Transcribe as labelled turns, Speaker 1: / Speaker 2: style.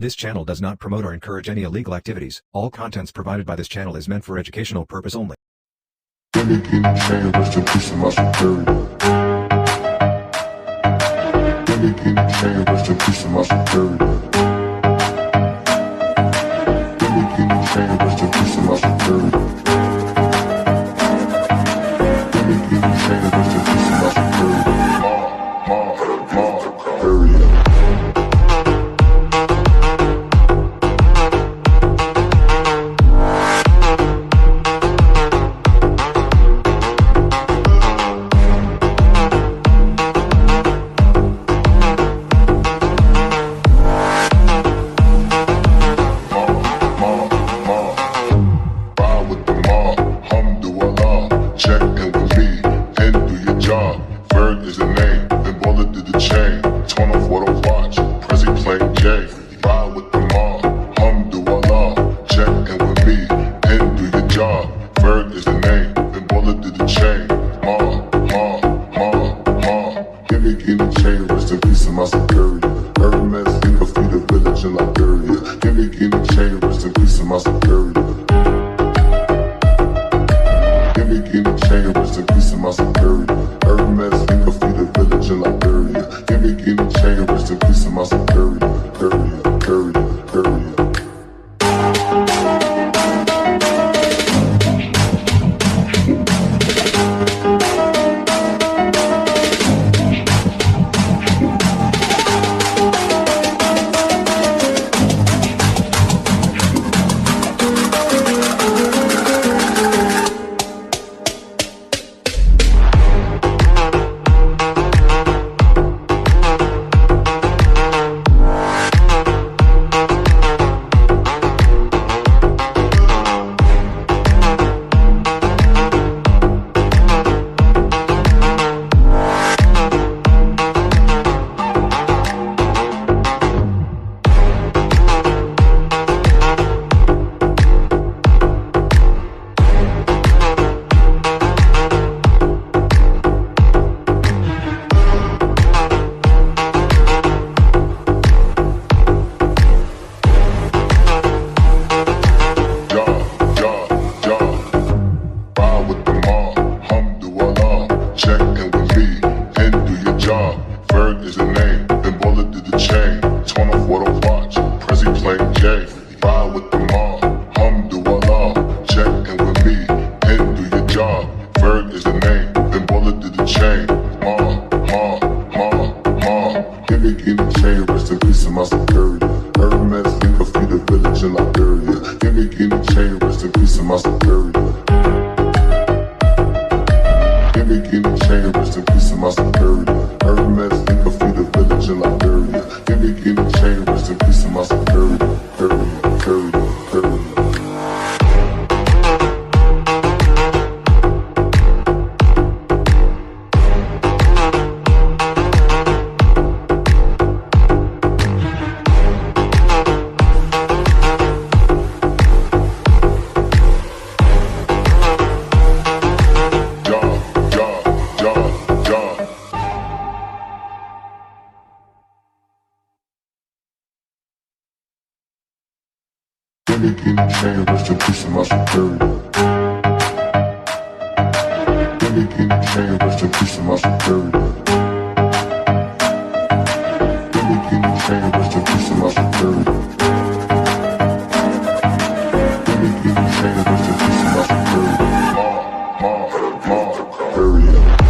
Speaker 1: This channel does not promote or encourage any illegal activities. All contents provided by this channel is meant for educational purpose only.
Speaker 2: Rest in peace of my security. Rest in peace of my security. Rest in peace of my security. Rest in peace of my security. Rest in peace of my security. Rest in peace of my security. Rest in peace of my security. Rest in peace of my security.